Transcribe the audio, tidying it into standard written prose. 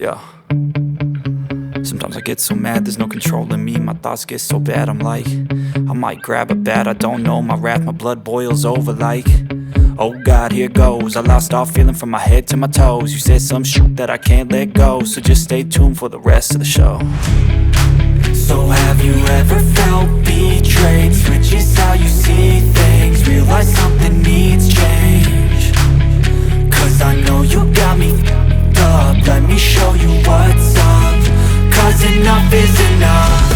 Yeah. Sometimes I get so mad, there's no controlling me. My thoughts get so bad, I'm like, I might grab a bat, I don't know. My wrath, my blood boils over like, oh God, here goes. I lost all feeling from my head to my toes. You said some shit that I can't let go, so just stay tuned for the rest of the show. So have you ever felt betrayed? Switches how you see things, realize something needs change. Cause I know you got me f***ed up, let me show you what's up. Cause enough is enough.